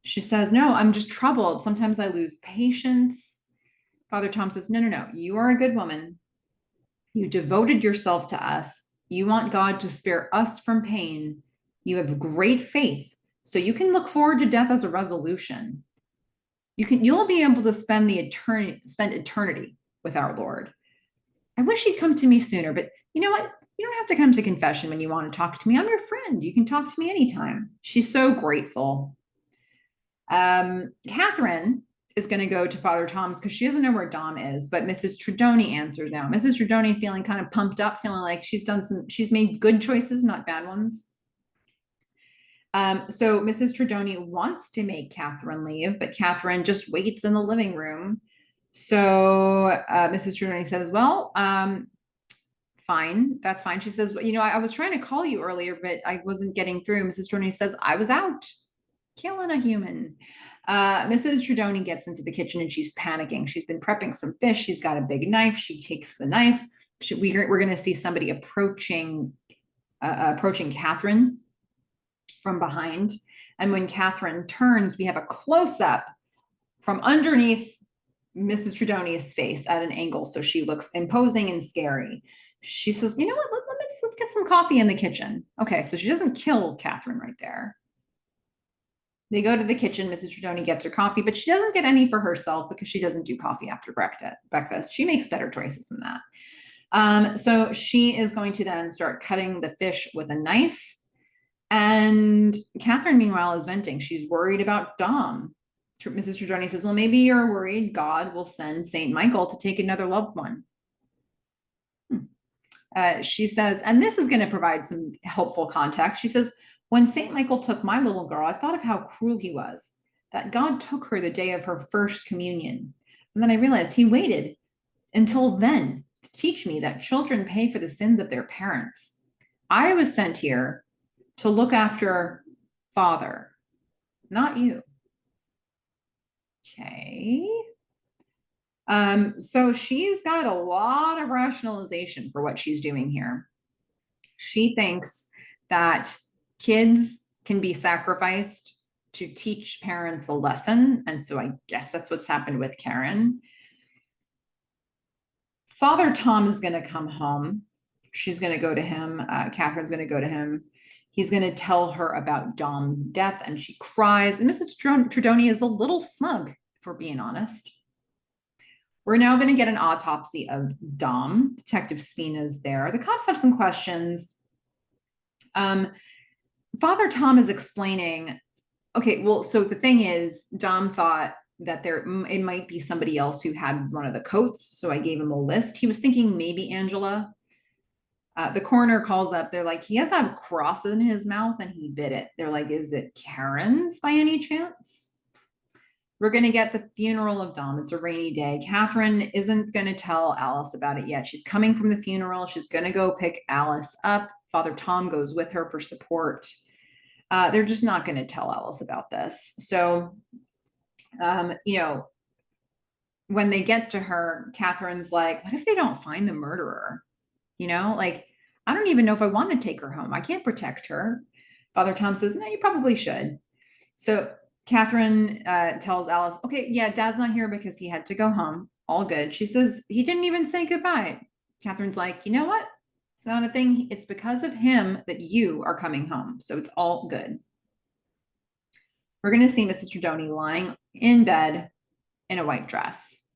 She says, no, I'm just troubled. Sometimes I lose patience. Father Tom says, no, no, no. You are a good woman. You devoted yourself to us. You want God to spare us from pain. You have great faith. So you can look forward to death as a resolution. You'll be able to spend eternity with our Lord. I wish he'd come to me sooner, but you know what? You don't have to come to confession when you want to talk to me. I'm your friend. You can talk to me anytime. She's so grateful. Catherine is going to go to Father Tom's because she doesn't know where Dom is, but Mrs. Tredoni answers now. Mrs. Tredoni feeling kind of pumped up, feeling like she's made good choices, not bad ones. So Mrs. Tredoni wants to make Catherine leave, but Catherine just waits in the living room. So Mrs. Tredoni says, well, fine, that's fine. She says, you know, I was trying to call you earlier, but I wasn't getting through. Mrs. Tredoni says, I was out killing a human. Mrs. Trudoni gets into the kitchen and she's panicking. She's been prepping some fish. She's got a big knife. She takes the knife. We're going to see somebody approaching Catherine from behind. And when Catherine turns, we have a close-up from underneath Mrs. Trudoni's face at an angle, so she looks imposing and scary. She says, "You know what? Let's get some coffee in the kitchen." Okay, so she doesn't kill Catherine right there. They go to the kitchen. Mrs. Trudoni gets her coffee, but she doesn't get any for herself because she doesn't do coffee after breakfast. She makes better choices than that. So she is going to then start cutting the fish with a knife. And Catherine, meanwhile, is venting. She's worried about Dom. Mrs. Trudoni says, "Well, maybe you're worried God will send St. Michael to take another loved one." She says, and this is going to provide some helpful context. She says, "When St. Michael took my little girl, I thought of how cruel he was, that God took her the day of her first communion. And then I realized he waited until then to teach me that children pay for the sins of their parents. I was sent here to look after Father, not you." Okay. So she's got a lot of rationalization for what she's doing here. She thinks that kids can be sacrificed to teach parents a lesson. And so I guess that's what's happened with Karen. Father Tom is going to come home. She's going to go to him. Catherine's going to go to him. He's going to tell her about Dom's death, and she cries. And Mrs. Trudoni is a little smug, if we're being honest. We're now going to get an autopsy of Dom. Detective Spina is there. The cops have some questions. Father Tom is explaining, okay, well, so the thing is, Dom thought that it might be somebody else who had one of the coats, so I gave him a list. He was thinking maybe Angela. The coroner calls up. They're like, he has a cross in his mouth and he bit it. They're like, is it Karen's by any chance? We're going to get the funeral of Dom. It's a rainy day. Catherine isn't going to tell Alice about it yet. She's coming from the funeral. She's going to go pick Alice up. Father Tom goes with her for support. They're just not going to tell Alice about this. So, you know, when they get to her, Catherine's like, what if they don't find the murderer? You know, like, I don't even know if I want to take her home. I can't protect her. Father Tom says, no, you probably should. So Catherine tells Alice, okay, yeah, Dad's not here because he had to go home. All good. She says, he didn't even say goodbye. Catherine's like, you know what? It's not a thing. It's because of him that you are coming home. So it's all good. We're going to see Mrs. Trudoni lying in bed in a white dress.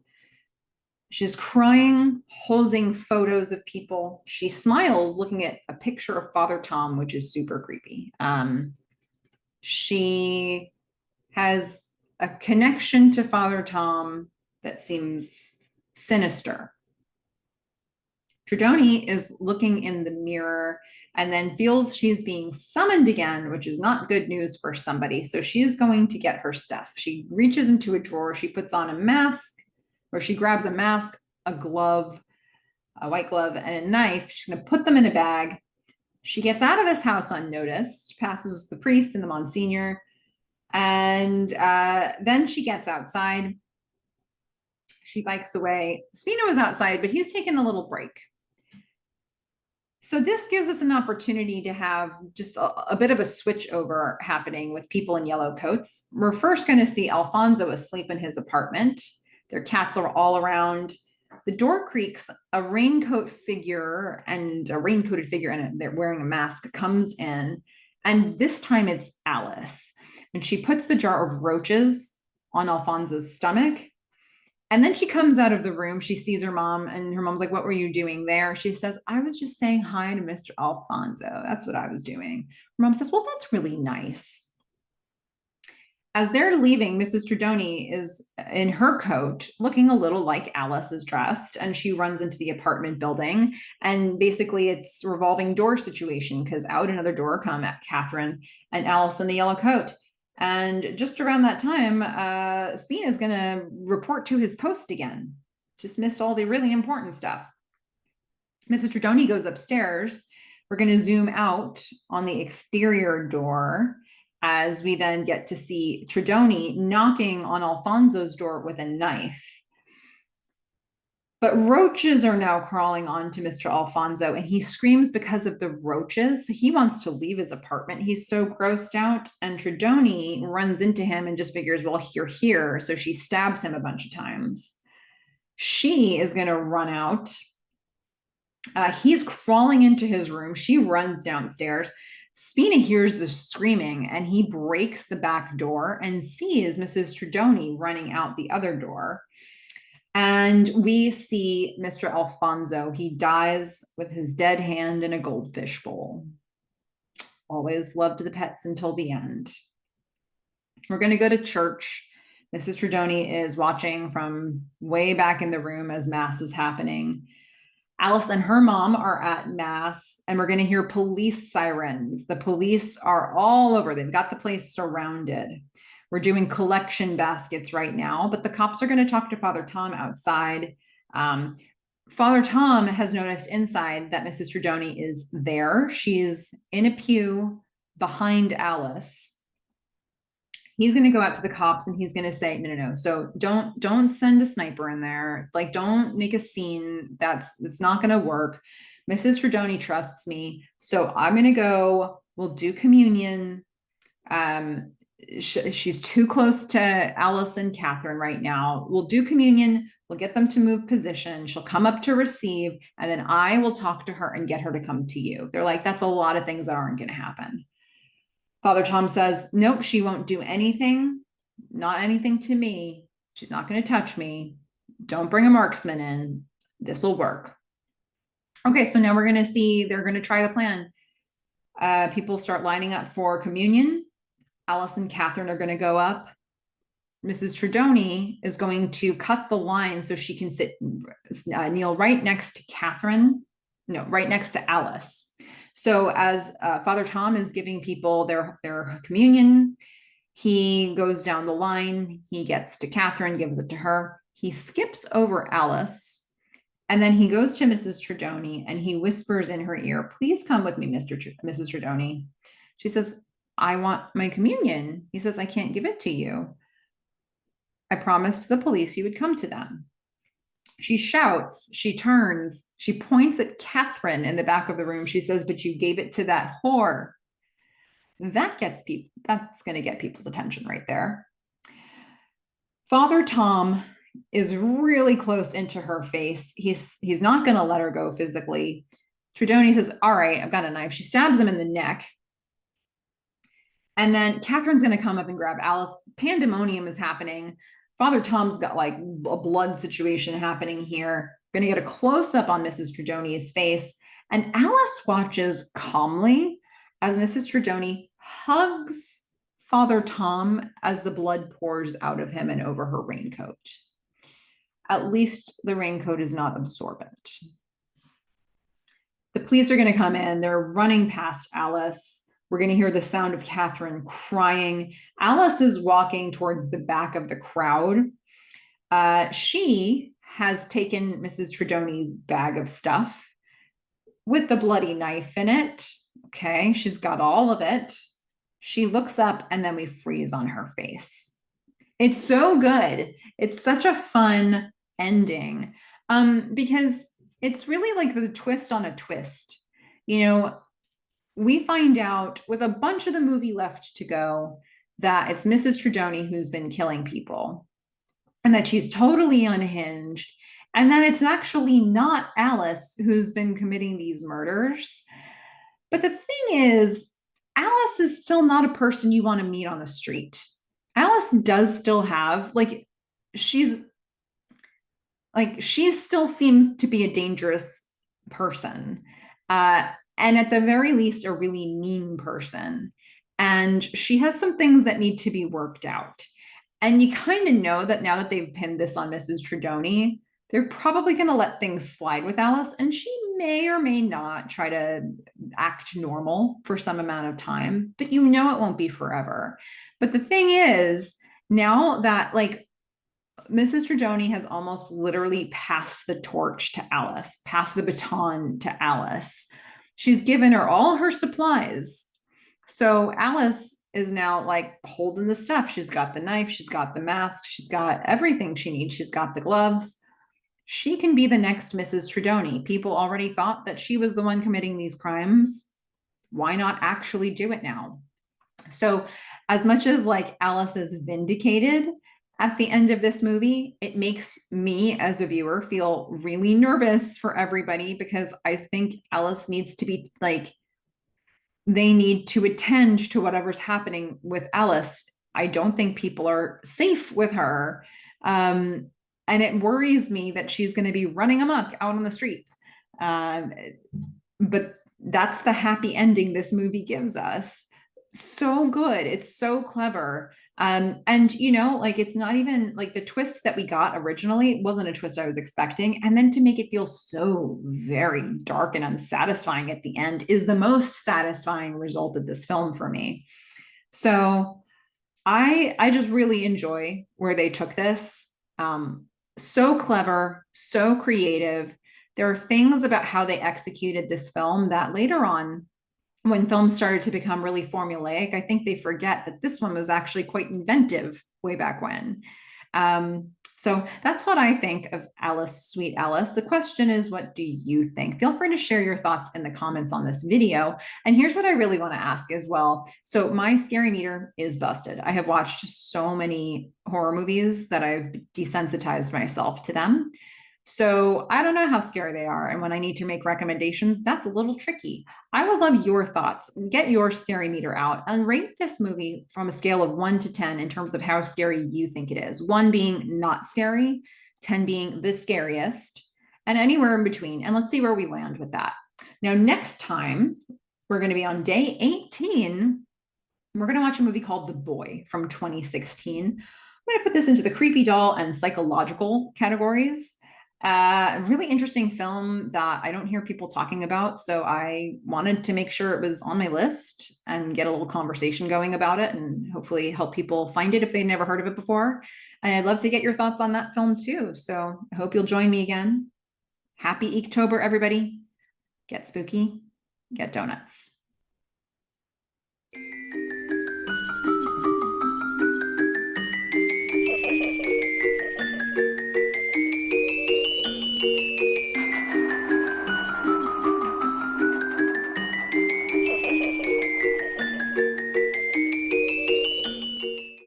She's crying, holding photos of people. She smiles looking at a picture of Father Tom, which is super creepy. She has a connection to Father Tom that seems sinister. Trudoni is looking in the mirror and then feels she's being summoned again, which is not good news for somebody. So she's going to get her stuff. She reaches into a drawer. She puts on a mask, or she grabs a mask, a glove, a white glove, and a knife. She's going to put them in a bag. She gets out of this house unnoticed, passes the priest and the Monsignor, and then she gets outside. She bikes away. Spina was outside, but he's taken a little break. So this gives us an opportunity to have just a bit of a switch over happening with people in yellow coats. We're first going to see Alfonso asleep in his apartment. Their cats are all around. The door creaks. A raincoated figure and they're wearing a mask comes in. And this time it's Alice. And she puts the jar of roaches on Alfonso's stomach. And then she comes out of the room. She sees her mom, and her mom's like, what were you doing there? She says, I was just saying hi to Mr. Alfonso. That's what I was doing. Her mom says, well, that's really nice. As they're leaving, Mrs. Trudoni is in her coat, looking a little like Alice is dressed, and she runs into the apartment building. And basically, it's a revolving door situation because out another door come at Catherine and Alice in the yellow coat. And just around that time, Spina is going to report to his post again. Just missed all the really important stuff. Mrs. Trudoni goes upstairs. We're going to zoom out on the exterior door. as we then get to see Tredoni knocking on Alfonso's door with a knife. But roaches are now crawling onto Mr. Alfonso, and he screams because of the roaches. So he wants to leave his apartment. He's so grossed out. And Tredoni runs into him and just figures, well, you're here. So she stabs him a bunch of times. She is going to run out. He's crawling into his room. She runs downstairs. Spina hears the screaming, and he breaks the back door and sees Mrs. Tredoni running out the other door. And we see Mr. Alfonso. He dies with his dead hand in a goldfish bowl. Always loved the pets until the end. We're going to go to church. Mrs. Tredoni is watching from way back in the room as Mass is happening. Alice and her mom are at Mass, and we're going to hear police sirens. The police are all over. They've got the place surrounded. We're doing collection baskets right now, but the cops are going to talk to Father Tom outside. Father Tom has noticed inside that Mrs. Tredoni is there. She's in a pew behind Alice. He's going to go out to the cops and he's going to say, no. So don't send a sniper in there. Like, don't make a scene. It's not going to work. Mrs. Tredoni trusts me. So I'm going to go, we'll do communion. She's too close to Alice and Catherine right now. We'll do communion. We'll get them to move position. She'll come up to receive, and then I will talk to her and get her to come to you. They're like, that's a lot of things that aren't going to happen. Father Tom says, nope, she won't do anything. Not anything to me. She's not going to touch me. Don't bring a marksman in. This will work. Okay, so now we're going to see, they're going to try the plan. People start lining up for communion. Alice and Catherine are going to go up. Mrs. Tredoni is going to cut the line so she can kneel right next to Catherine. No, right next to Alice. So as Father Tom is giving people their communion, he goes down the line. He gets to Catherine, gives it to her. He skips over Alice, and then he goes to Mrs. Tredoni and he whispers in her ear, please come with me, Mrs. Tredoni. She says, I want my communion. He says, I can't give it to you. I promised the police you would come to them. She shouts, she turns, she points at Catherine in the back of the room. She says, but you gave it to that whore. That's going to get people's attention right there. Father Tom is really close into her face. He's not going to let her go physically. Tredoni says, all right, I've got a knife. She stabs him in the neck. And then Catherine's going to come up and grab Alice. Pandemonium is happening. Father Tom's got like a blood situation happening here. Going to get a close up on Mrs. Tredoni's face. And Alice watches calmly as Mrs. Tredoni hugs Father Tom as the blood pours out of him and over her raincoat. At least the raincoat is not absorbent. The police are going to come in. They're running past Alice. We're going to hear the sound of Catherine crying. Alice is walking towards the back of the crowd. She has taken Mrs. Tredoni's bag of stuff with the bloody knife in it. Okay, she's got all of it. She looks up and then we freeze on her face. It's so good. It's such a fun ending because it's really like the twist on a twist. You know, we find out with a bunch of the movie left to go that it's Mrs. Tredoni who's been killing people and that she's totally unhinged, and that it's actually not Alice who's been committing these murders. But the thing is, Alice is still not a person you want to meet on the street. Alice does still have, she still seems to be a dangerous person. And at the very least, a really mean person. And she has some things that need to be worked out. And you kind of know that now that they've pinned this on Mrs. Tredoni, they're probably going to let things slide with Alice. And she may or may not try to act normal for some amount of time, but you know it won't be forever. But the thing is, now that Mrs. Tredoni has almost literally passed the torch to Alice, passed the baton to Alice. She's given her all her supplies. So Alice is now like holding the stuff. She's got the knife, she's got the mask, she's got everything she needs. She's got the gloves. She can be the next Mrs. Tredoni. People already thought that she was the one committing these crimes. Why not actually do it now? So, as much as like Alice is vindicated at the end of this movie, it makes me as a viewer feel really nervous for everybody because I think Alice needs to be like, they need to attend to whatever's happening with Alice. I don't think people are safe with her. And it worries me that she's going to be running amok out on the streets. But that's the happy ending this movie gives us. So good. It's so clever. And you know, like it's not even like the twist that we got originally wasn't a twist I was expecting. And then to make it feel so very dark and unsatisfying at the end is the most satisfying result of this film for me. So I just really enjoy where they took this. So clever, so creative. There are things about how they executed this film that later on, when films started to become really formulaic, I think they forget that this one was actually quite inventive way back when. So that's what I think of Alice, Sweet Alice. The question is, what do you think? Feel free to share your thoughts in the comments on this video. And here's what I really want to ask as well. So my scary meter is busted. I have watched so many horror movies that I've desensitized myself to them. So I don't know how scary they are. And when I need to make recommendations, that's a little tricky. I would love your thoughts. Get your scary meter out and rate this movie from a scale of 1 to 10 in terms of how scary you think it is. 1 being not scary, 10 being the scariest, and anywhere in between. And let's see where we land with that. Now, next time, we're going to be on day 18. We're going to watch a movie called The Boy from 2016. I'm going to put this into the creepy doll and psychological categories. Really interesting film that I don't hear people talking about. So I wanted to make sure it was on my list and get a little conversation going about it and hopefully help people find it if they never heard of it before. And I'd love to get your thoughts on that film too. So I hope you'll join me again. Happy EEKtober, everybody. Get spooky, get donuts.